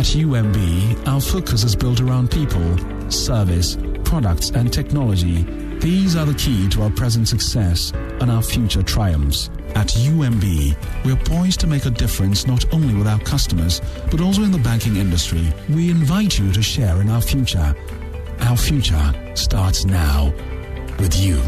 At UMB, our focus is built around people, service, products, and technology. These are the key to our present success and our future triumphs. At UMB, we are poised to make a difference not only with our customers, but also in the banking industry. We invite you to share in our future. Our future starts now with you.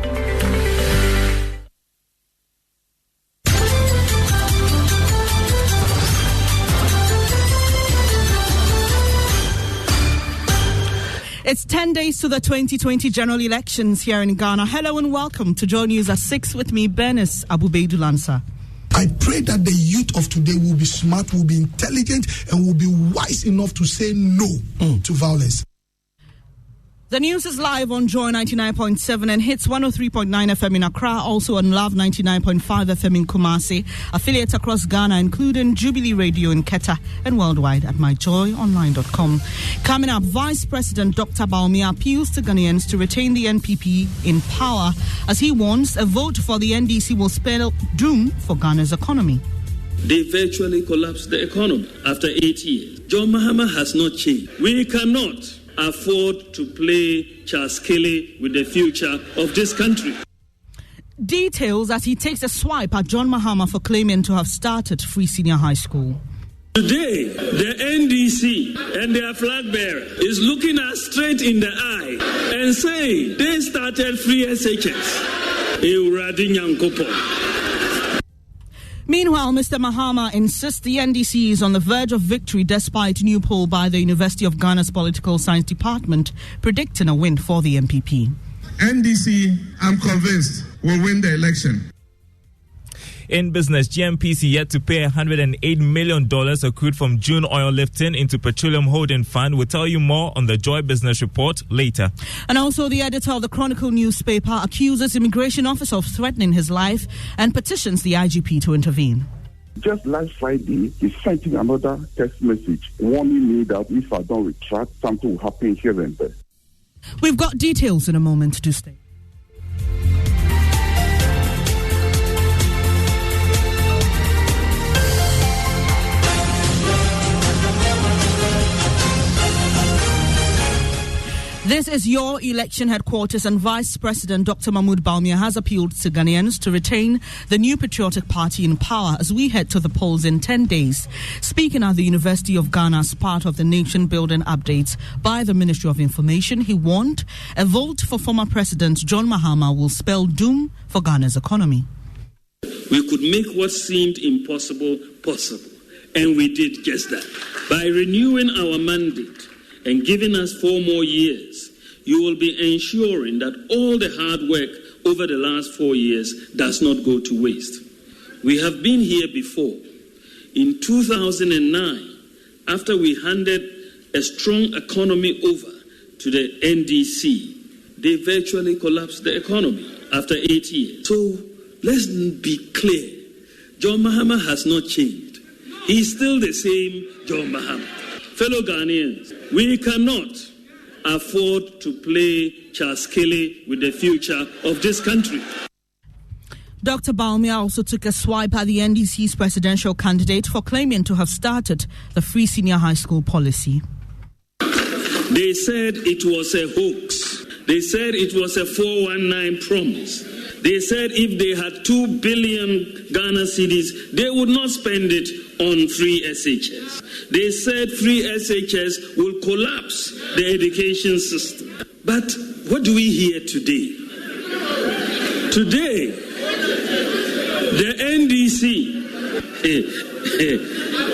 It's 10 days to the 2020 general elections here in Ghana. Hello and welcome to Joy News at 6 with me, Bernice Abubeidu-Lansa. I pray that the youth of today will be smart, will be intelligent, and will be wise enough to say no to violence. The news is live on Joy 99.7 and hits 103.9 FM in Accra, also on Love 99.5 FM in Kumasi. Affiliates across Ghana, including Jubilee Radio in Keta and worldwide at myjoyonline.com. Coming up, Vice President Doctor Bawumia appeals to Ghanaians to retain the NPP in power as he warns a vote for the NDC will spell doom for Ghana's economy. They virtually collapsed the economy after 8 years. John Mahama has not changed. We cannot afford to play Charles Kelly with the future of this country. Details as he takes a swipe at John Mahama for claiming to have started Free Senior High School. Today, the NDC and their flag bearer is looking us straight in the eye and saying they started Free SHS. Meanwhile, Mr. Mahama insists the NDC is on the verge of victory despite new poll by the University of Ghana's Political Science Department predicting a win for the MPP. NDC, I'm convinced, will win the election. In business, GMPC yet to pay $108 million accrued from June oil lifting into Petroleum Holding Fund. We'll tell you more on the Joy Business Report later. And also, the editor of the Chronicle newspaper accuses immigration officer of threatening his life and petitions the IGP to intervene. Just last Friday, he sent in another text message warning me that if I don't retract, something will happen here and there. We've got details in a moment to stay. This is your election headquarters, and Vice President Dr. Bawumia has appealed to Ghanaians to retain the new patriotic party in power as we head to the polls in 10 days. Speaking at the University of Ghana as part of the nation-building updates by the Ministry of Information, he warned a vote for former President John Mahama will spell doom for Ghana's economy. We could make what seemed impossible possible, and we did just that. By renewing our mandate and giving us 4 more years, you will be ensuring that all the hard work over the last 4 years does not go to waste. We have been here before. In 2009, after we handed a strong economy over to the NDC, they virtually collapsed the economy after 8 years. So let's be clear. John Mahama has not changed. He's still the same John Mahama. Fellow Ghanaians, we cannot afford to play Charles Kelly with the future of this country. Dr. Bawumia also took a swipe at the NDC's presidential candidate for claiming to have started the Free Senior High School policy. They said it was a hoax. They said it was a 419 promise. They said if they had 2 billion Ghana cedis, they would not spend it on free SHS. They said free SHS will collapse the education system. But what do we hear today? Today, the NDC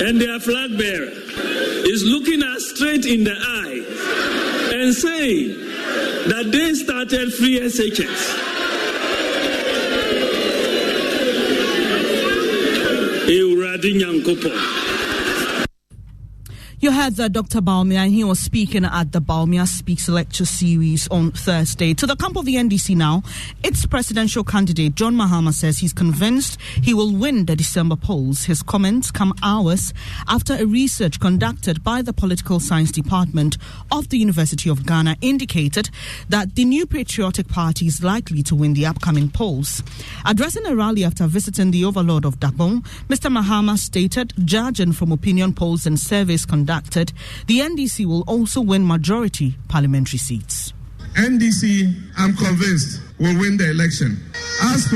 and their flag bearer is looking us straight in the eye and saying that they started free SHS. You heard that Dr. Bawumia, and he was speaking at the Bawumia Speaks lecture series on Thursday. To the camp of the NDC now, its presidential candidate, John Mahama, says he's convinced he will win the December polls. His comments come hours after a research conducted by the Political Science Department of the University of Ghana indicated that the new patriotic party is likely to win the upcoming polls. Addressing a rally after visiting the overlord of Dabong, Mr. Mahama stated, judging from opinion polls and surveys conducted conducted, the NDC will also win majority parliamentary seats. NDC, I'm convinced, will win the election. As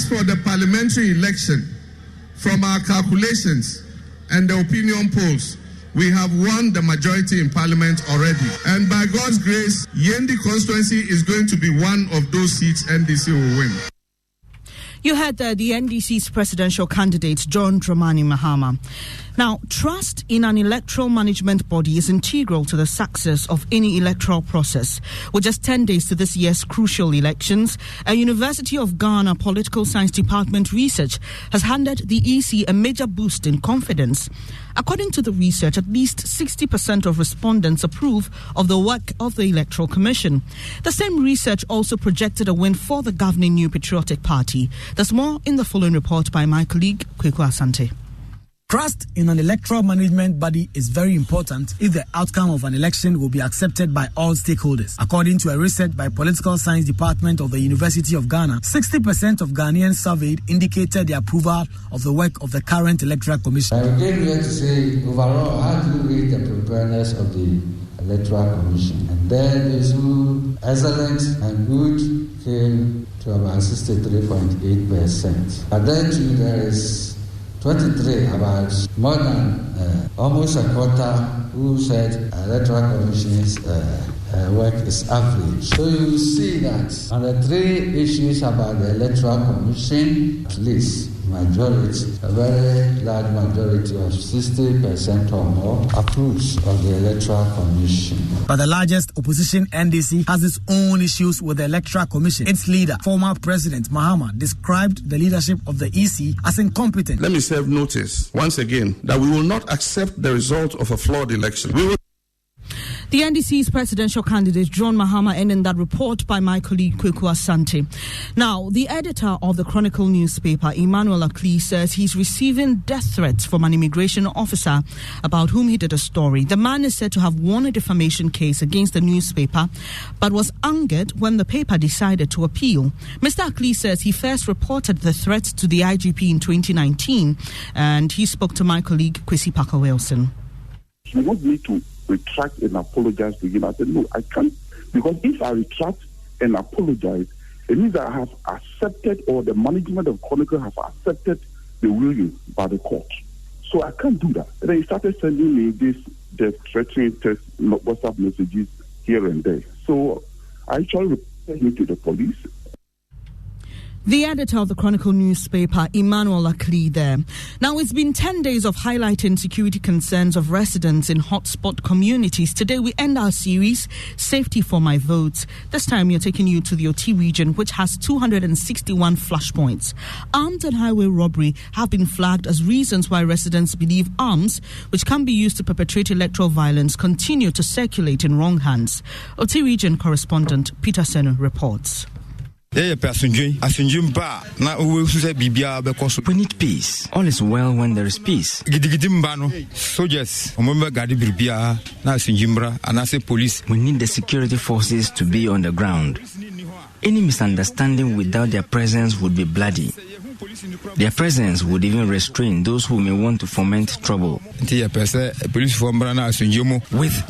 for the parliamentary election, from our calculations and the opinion polls, we have won the majority in parliament already. And by God's grace, Yendi constituency is going to be one of those seats NDC will win. You heard the NDC's presidential candidate, John Dramani Mahama. Now, trust in an electoral management body is integral to the success of any electoral process. With just 10 days to this year's crucial elections, a University of Ghana Political Science Department research has handed the EC a major boost in confidence. According to the research, at least 60% of respondents approve of the work of the Electoral Commission. The same research also projected a win for the governing New Patriotic Party. There's more in the following report by my colleague, Kweku Asante. Trust in an electoral management body is very important if the outcome of an election will be accepted by all stakeholders. According to a research by Political Science Department of the University of Ghana, 60% of Ghanaians surveyed indicated their approval of the work of the current Electoral Commission. I came here to say, overall, how do you rate the preparedness of the Electoral Commission? And then those who excellent and good came to about 63.8%. But then too, there is 23, about more than almost a quarter, who said Electoral Commission's work is average. So you see that on the three issues about the Electoral Commission, at least majority, a very large majority of 60% or more approves of the Electoral Commission. But the largest opposition, NDC, has its own issues with the Electoral Commission. Its leader, former President Mahama, described the leadership of the EC as incompetent. Let me serve notice once again that we will not accept the result of a flawed election. We will. The NDC's presidential candidate, John Mahama, ending that report by my colleague, Kweku Asante. Now, the editor of the Chronicle newspaper, Emmanuel Akli, says he's receiving death threats from an immigration officer about whom he did a story. The man is said to have won a defamation case against the newspaper, but was angered when the paper decided to appeal. Mr. Akli says he first reported the threats to the IGP in 2019, and he spoke to my colleague, Kwesi Parker-Wilson. He wants me to retract and apologize to him. I said, no, I can't. Because if I retract and apologize, it means I have accepted, or the management of Chronicle have accepted the ruling by the court. So I can't do that. And then he started sending me this threatening text, WhatsApp messages here and there. So I actually reported him to the police. The editor of the Chronicle newspaper, Emmanuel Akli, there. Now, it's been 10 days of highlighting security concerns of residents in hotspot communities. Today, we end our series, Safety for My Votes. This time, we're taking you to the OT region, which has 261 flashpoints. Armed and highway robbery have been flagged as reasons why residents believe arms, which can be used to perpetrate electoral violence, continue to circulate in wrong hands. OT region correspondent Peter Senu reports. We need peace. All is well when there is peace. Soldiers, we need the security forces to be on the ground. Any misunderstanding without their presence would be bloody. Their presence would even restrain those who may want to foment trouble. With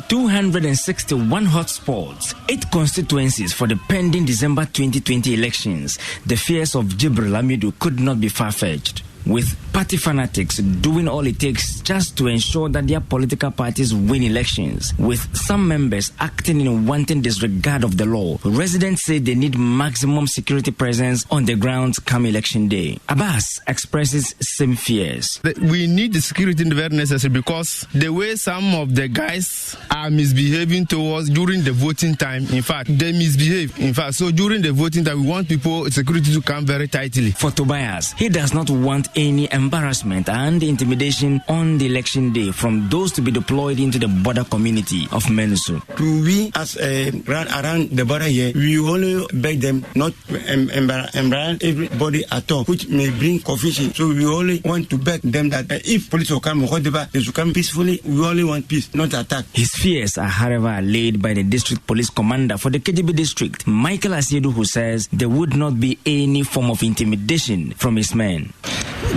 261 hotspots, 8 constituencies for the pending December 2020 elections, the fears of Jibril Amidu could not be far-fetched. With party fanatics doing all it takes just to ensure that their political parties win elections, with some members acting in wanton disregard of the law, residents say they need maximum security presence on the ground come election day. Abbas expresses same fears. We need the security very necessary because the way some of the guys are misbehaving towards during the voting time, in fact, they misbehave. In fact, so during the voting time, we want people, security to come very tightly. For Tobias, he does not want any embarrassment and intimidation on the election day from those to be deployed into the border community of Menusu. We, as around the border here, we only beg them not embarrass everybody at all, which may bring confusion. So we only want to beg them that if police will come, they should come peacefully. We only want peace, not attack. His fears are, however, allayed by the district police commander for the KGB district, Michael Asiedu, who says there would not be any form of intimidation from his men.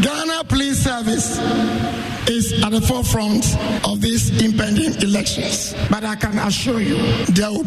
Ghana Police Service is at the forefront of these impending elections. But I can assure you, there will